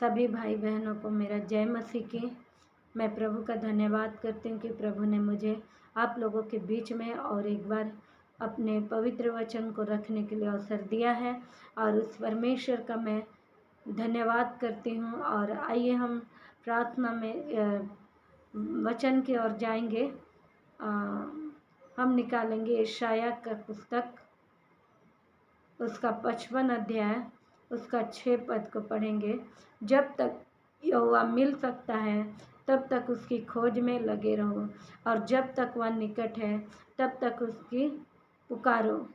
सभी भाई बहनों को मेरा जय मसीह की। मैं प्रभु का धन्यवाद करती हूँ कि प्रभु ने मुझे आप लोगों के बीच में और एक बार अपने पवित्र वचन को रखने के लिए अवसर दिया है, और उस परमेश्वर का मैं धन्यवाद करती हूँ। और आइए हम प्रार्थना में वचन की ओर जाएंगे। हम निकालेंगे यशायाह का पुस्तक, उसका 55 अध्याय, उसका 6 पद को पढ़ेंगे। जब तक यहोवा मिल सकता है तब तक उसकी खोज में लगे रहो, और जब तक वह निकट है तब तक उसकी पुकारो।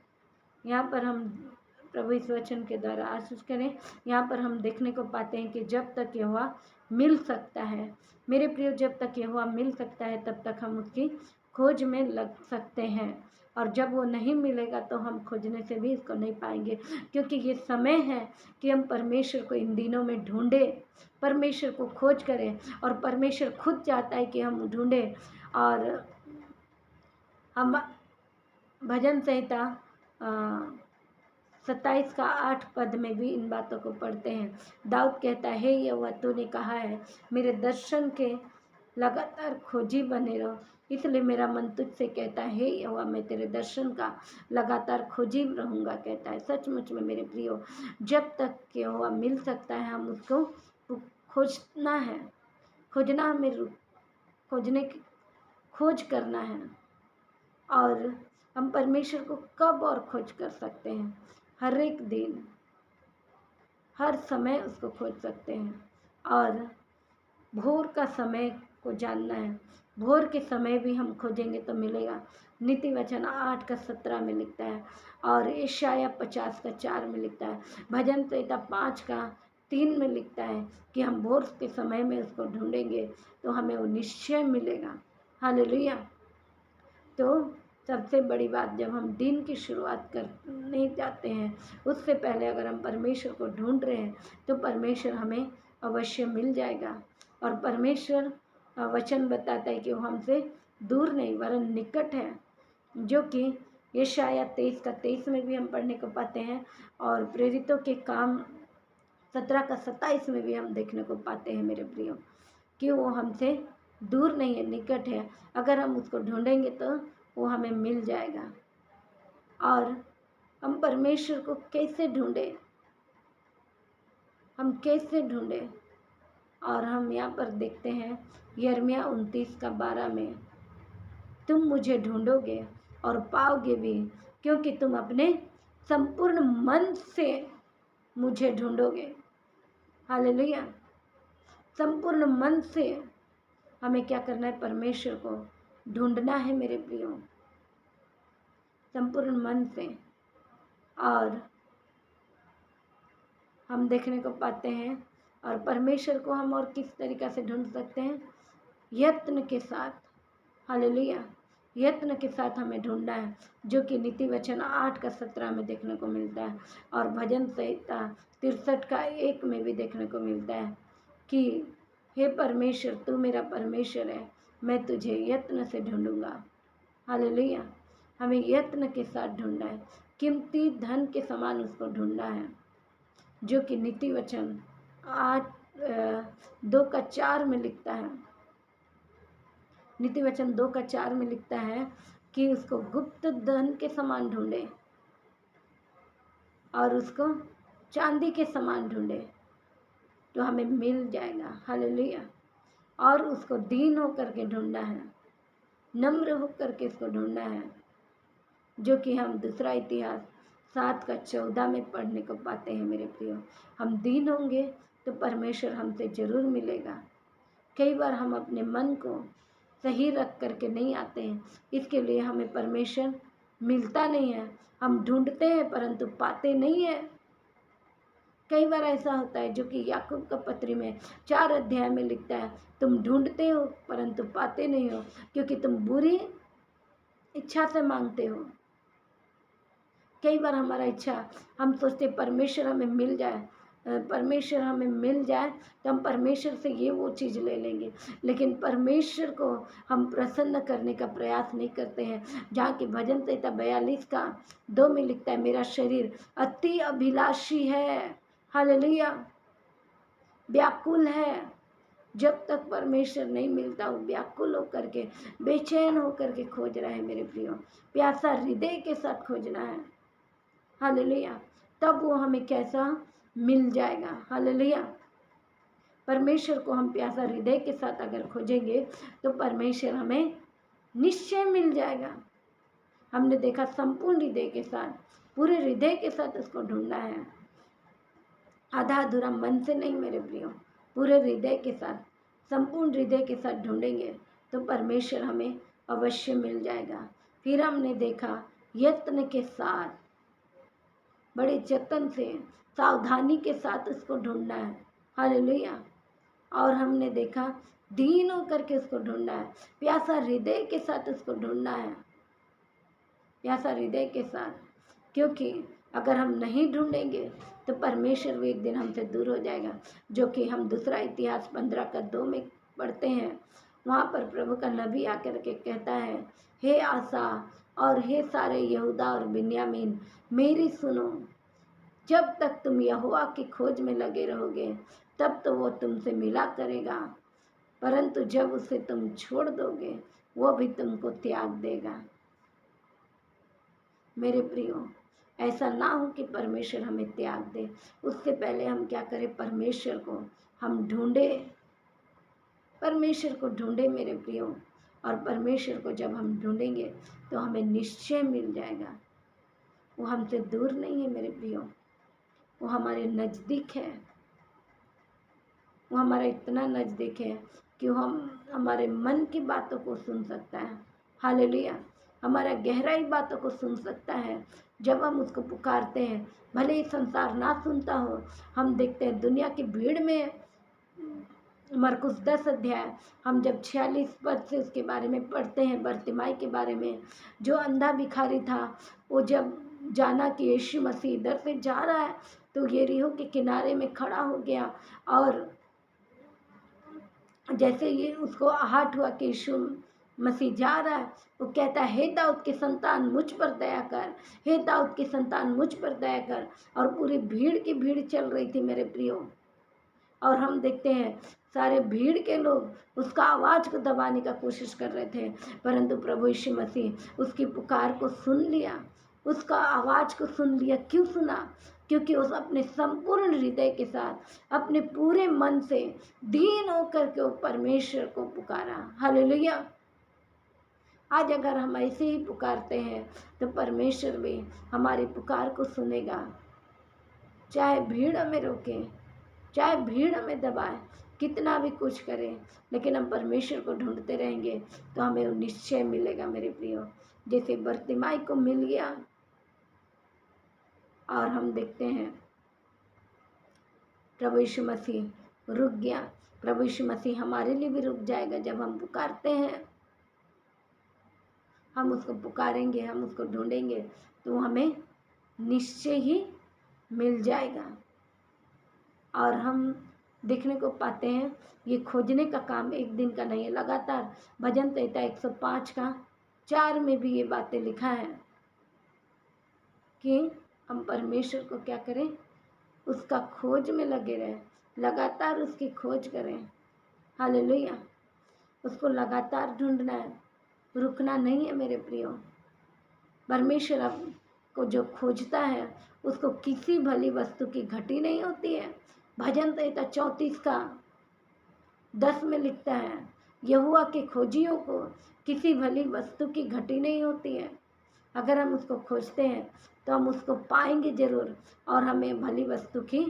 यहाँ पर हम प्रभु इस वचन के द्वारा आशीष करें। यहाँ पर हम देखने को पाते हैं कि जब तक यहोवा मिल सकता है, मेरे प्रियो, जब तक यहोवा मिल सकता है तब तक हम उसकी खोज में लग सकते हैं। और जब वो नहीं मिलेगा तो हम खोजने से भी इसको नहीं पाएंगे, क्योंकि ये समय है कि हम परमेश्वर को इन दिनों में ढूंढें, परमेश्वर को खोज करें। और परमेश्वर खुद चाहता है कि हम ढूंढें। और हम भजन संहिता 27 का 8 पद में भी इन बातों को पढ़ते हैं। दाऊद कहता है, हे यहोवा, तूने कहा है मेरे दर्शन के लगातार खोजी बने रहो, इसलिए मेरा मन तुझसे कहता है, हे यहोवा, मैं तेरे दर्शन का लगातार खोजी रहूँगा। कहता है सचमुच में मेरे प्रियो, जब तक यहोवा मिल सकता है हम उसको खोजना है, खोजना हमें, खोजने की खोज करना है। और हम परमेश्वर को कब और खोज कर सकते हैं? हर एक दिन, हर समय उसको खोज सकते हैं। और भोर का समय को जानना है, भोर के समय भी हम खोजेंगे तो मिलेगा। नीति वचन 8 का 17 में लिखता है, और यशायाह 50 का 4 में लिखता है, भजन संहिता 5 का 3 में लिखता है कि हम भोर के समय में उसको ढूंढेंगे तो हमें वो निश्चय मिलेगा। हालेलुया। तो सबसे बड़ी बात, जब हम दिन की शुरुआत करने जाते हैं उससे पहले अगर हम परमेश्वर को ढूंढ रहे हैं तो परमेश्वर हमें अवश्य मिल जाएगा। और परमेश्वर वचन बताता है कि वो हमसे दूर नहीं वरन निकट है, जो कि यशायाह 23 का 23 में भी हम पढ़ने को पाते हैं, और प्रेरितों के काम 17 का 27 में भी हम देखने को पाते हैं मेरे प्रियो, कि वो हमसे दूर नहीं है, निकट है। अगर हम उसको ढूंढेंगे तो वो हमें मिल जाएगा। और हम परमेश्वर को कैसे ढूंढें, हम कैसे ढूंढें? और हम यहाँ पर देखते हैं यिर्मयाह 29 का 12 में, तुम मुझे ढूंढोगे और पाओगे भी, क्योंकि तुम अपने संपूर्ण मन से मुझे ढूंढोगे। हालेलुया। संपूर्ण मन से हमें क्या करना है? परमेश्वर को ढूंढना है मेरे प्रियो, संपूर्ण मन से। और हम देखने को पाते हैं, और परमेश्वर को हम और किस तरीक़ा से ढूंढ सकते हैं? यत्न के साथ। हालेलुया। यत्न के साथ हमें ढूंढना है, जो कि नीति वचन 8 का 17 में देखने को मिलता है, और भजन संहिता 63 का 1 में भी देखने को मिलता है कि हे परमेश्वर, तू मेरा परमेश्वर है, मैं तुझे यत्न से ढूंढूंगा। हालेलुया। हमें यत्न के साथ ढूंढना है, कीमती धन के समान उसको ढूंढना है, जो कि नीति वचन 2 का 4 में लिखता है। नीति वचन 2 का 4 में लिखता है कि उसको गुप्त धन के समान ढूंढे, और उसको चांदी के समान ढूंढे तो हमें मिल जाएगा। हालेलुया। और उसको दीन होकर के ढूंढना है, नम्र होकर के इसको ढूंढना है, जो कि हम दूसरा इतिहास 7 का 14 में पढ़ने को पाते हैं मेरे प्रियो। हम दीन होंगे तो परमेश्वर हमसे ज़रूर मिलेगा। कई बार हम अपने मन को सही रख करके नहीं आते हैं, इसके लिए हमें परमेश्वर मिलता नहीं है। हम ढूंढते हैं परंतु पाते नहीं हैं। कई बार ऐसा होता है, जो कि याकूब का पत्री में 4 अध्याय में लिखता है, तुम ढूंढते हो परंतु पाते नहीं हो, क्योंकि तुम बुरी इच्छा से मांगते हो। कई बार हमारा इच्छा, हम सोचते परमेश्वर हमें मिल जाए, परमेश्वर हमें मिल जाए तो हम परमेश्वर से ये वो चीज़ ले लेंगे, लेकिन परमेश्वर को हम प्रसन्न करने का प्रयास नहीं करते हैं। जहाँ की भजन संहिता 42 का 2 में लिखता है, मेरा शरीर अति अभिलाषी है। हालेलुया। व्याकुल है। जब तक परमेश्वर नहीं मिलता वो व्याकुल होकर के, बेचैन होकर के खोज रहा है मेरे प्रियो। प्यासा हृदय के साथ खोजना है। हालेलुया। तब वो हमें कैसा मिल जाएगा। हालेलुया। परमेश्वर को हम प्यासा हृदय के साथ अगर खोजेंगे तो परमेश्वर हमें निश्चय मिल जाएगा। हमने देखा संपूर्ण हृदय के साथ, पूरे हृदय के साथ उसको ढूंढना है। आधा अधूरा मन से नहीं मेरे प्रियो, पूरे हृदय के साथ, संपूर्ण हृदय के साथ ढूंढेंगे तो परमेश्वर हमें अवश्य मिल जाएगा। फिर हमने देखा यत्न के साथ, बड़े जतन से, सावधानी के साथ उसको ढूंढना है। हालेलुया। और हमने देखा दीन होकर के उसको ढूंढना है, प्यासा हृदय के साथ उसको ढूंढना है, प्यासा हृदय के साथ। क्योंकि अगर हम नहीं ढूंढेंगे तो परमेश्वर भी एक दिन हमसे दूर हो जाएगा। जो कि हम दूसरा इतिहास 15:2 में पढ़ते हैं। वहाँ पर प्रभु का नबी आकर के कहता है, हे आसा और हे सारे यहूदा और बिन्यामीन, मेरी सुनो। जब तक तुम यहोवा की खोज में लगे रहोगे तब तो वो तुमसे मिला करेगा, परंतु जब उसे तुम छोड़ दोगे वो भी तुमको त्याग देगा। मेरे प्रियो, ऐसा ना हो कि परमेश्वर हमें त्याग दे। उससे पहले हम क्या करें, परमेश्वर को हम ढूंढे, परमेश्वर को ढूंढे मेरे प्रियो। और परमेश्वर को जब हम ढूंढेंगे तो हमें निश्चय मिल जाएगा। वो हमसे दूर नहीं है मेरे प्रियो, वो हमारे नज़दीक है। वो हमारा इतना नज़दीक है कि हम हमारे मन की बातों को सुन सकता है। हालेलुया। हमारा गहराई बातों को सुन सकता है जब हम उसको पुकारते हैं। भले ही संसार ना सुनता हो, हम देखते हैं दुनिया की भीड़ में। मरकुस 10 अध्याय हम जब 46 पद से उसके बारे में पढ़ते हैं, बरतिमाई के बारे में, जो अंधा भिखारी था, वो जब जाना कि यीशु मसीह इधर से जा रहा है तो यरीहो के किनारे में खड़ा हो गया। और जैसे ये उसको आहट हुआ कि यीशु मसीह जा रहा है, वो कहता है, हे दाऊद के संतान मुझ पर दया कर, हे दाऊद के संतान मुझ पर दया कर। और पूरी भीड़ की भीड़ चल रही थी मेरे प्रियो। और हम देखते हैं सारे भीड़ के लोग उसका आवाज़ को दबाने का कोशिश कर रहे थे, परंतु प्रभु यीशु मसीह उसकी पुकार को सुन लिया, उसका आवाज़ को सुन लिया। क्यों सुना? क्योंकि उस अपने संपूर्ण हृदय के साथ, अपने पूरे मन से दीन होकर के वो परमेश्वर को पुकारा। हालेलुया। आज अगर हम ऐसे ही पुकारते हैं तो परमेश्वर भी हमारी पुकार को सुनेगा। चाहे भीड़ हमें रोके, चाहे भीड़ हमें दबाए, कितना भी कुछ करें, लेकिन हम परमेश्वर को ढूंढते रहेंगे तो हमें वो निश्चय मिलेगा मेरे प्रियो। जैसे बरतिमाई को मिल गया। और हम देखते हैं प्रभु यीशु मसीह रुक गया। प्रभु यीशु मसीह हमारे लिए भी रुक जाएगा जब हम पुकारते हैं। हम उसको पुकारेंगे, हम उसको ढूंढेंगे तो हमें निश्चय ही मिल जाएगा। और हम देखने को पाते हैं ये खोजने का काम एक दिन का नहीं है, लगातार। भजन संहिता 105 का 4 में भी ये बातें लिखा है कि हम परमेश्वर को क्या करें, उसका खोज में लगे रहें, लगातार उसकी खोज करें। हालेलुया। उसको लगातार ढूंढना है, रुकना नहीं है मेरे प्रियो। परमेश्वर आपको जो खोजता है उसको किसी भली वस्तु की घटी नहीं होती है। भजन संहिता 34 का 10 में लिखता है, यहोवा के खोजियों को किसी भली वस्तु की घटी नहीं होती है। अगर हम उसको खोजते हैं तो हम उसको पाएंगे जरूर, और हमें भली वस्तु की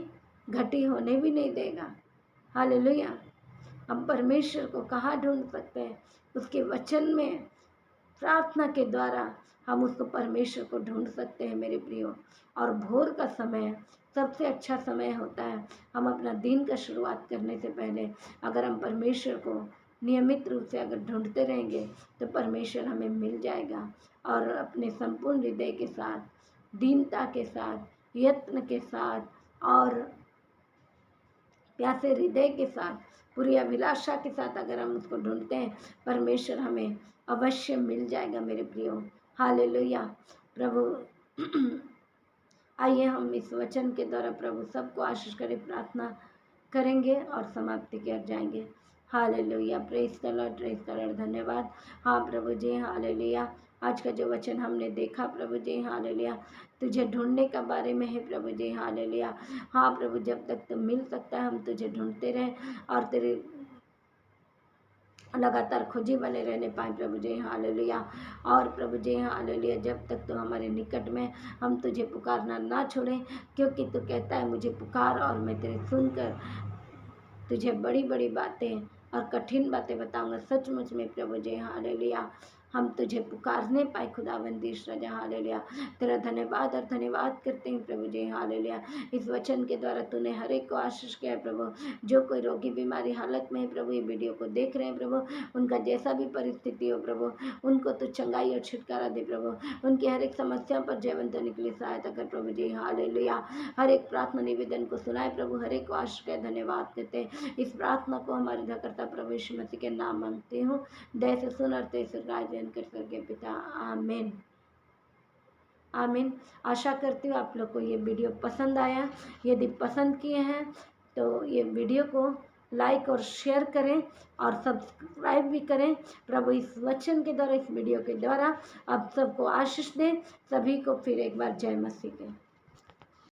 घटी होने भी नहीं देगा। हालेलुया। हम परमेश्वर को कहाँ ढूंढ सकते हैं? उसके वचन में, प्रार्थना के द्वारा हम उसको परमेश्वर को ढूंढ सकते हैं मेरे प्रियो। और भोर का समय सबसे अच्छा समय होता है। हम अपना दिन का शुरुआत करने से पहले अगर हम परमेश्वर को नियमित रूप से अगर ढूंढते रहेंगे तो परमेश्वर हमें मिल जाएगा। और अपने संपूर्ण हृदय के साथ, दीनता के साथ, यत्न के साथ और प्यासे हृदय के साथ, पूरी अभिलाषा के साथ अगर हम उसको ढूंढते हैं, परमेश्वर हमें अवश्य मिल जाएगा मेरे प्रियो। हालेलुया। प्रभु आइए हम इस वचन के द्वारा प्रभु सबको आशीष करें। प्रार्थना करेंगे और समाप्ति की ओर जाएंगे। हालेलुया, प्रेज द लॉर्ड, धन्यवाद। हाँ प्रभु जी, हालेलुया। आज का जो वचन हमने देखा प्रभु जी, हालेलुया, तुझे ढूंढने का बारे में है प्रभु जी, हालेलुया। हाँ प्रभु, जब तक तू मिल सकता है हम तुझे ढूंढते रहें और तेरे लगातार खोजी बने रहने पाए प्रभु जी, हालेलुया। और प्रभु जी, हालेलुया, जब तक तू हमारे निकट में, हम तुझे पुकारना ना छोड़ें, क्योंकि तू कहता है मुझे पुकार और मैं तेरे सुनकर तुझे बड़ी बड़ी बातें और कठिन बातें बताऊंगा। सचमुच में प्रभु जी, हालेलुया, हम तुझे पुकारने पाए खुदावंदी राजा, हालेलुया। तेरा धन्यवाद और धन्यवाद करते हैं प्रभु जी, हालेलुया। इस वचन के द्वारा तूने हर एक को आशीष किया है प्रभु। जो कोई रोगी बीमारी हालत में है प्रभु, ये वीडियो को देख रहे हैं प्रभु, उनका जैसा भी परिस्थिति हो प्रभु, उनको तो चंगाई और छुटकारा दे प्रभु। उनकी हर एक समस्या पर जयवंत होने के लिए सहायता कर प्रभु जी, हालेलुया। हर एक प्रार्थना निवेदन को सुनाए प्रभु, हर एक को आशीष का धन्यवाद करते हैं। इस प्रार्थना को हमारे उद्धारकर्ता प्रभु यीशु मसीह के नाम मांगते हूँ, दया से सुन और तेज से राजन कर स्वर्गीय पिता, आमीन आमीन। आशा करती हूँ आप लोग को ये वीडियो पसंद आया। यदि पसंद किए हैं तो ये वीडियो को लाइक और शेयर करें और सब्सक्राइब भी करें। प्रभु इस वचन के द्वारा, इस वीडियो के द्वारा आप सबको आशीष दें। सभी को फिर एक बार जय मसीह के।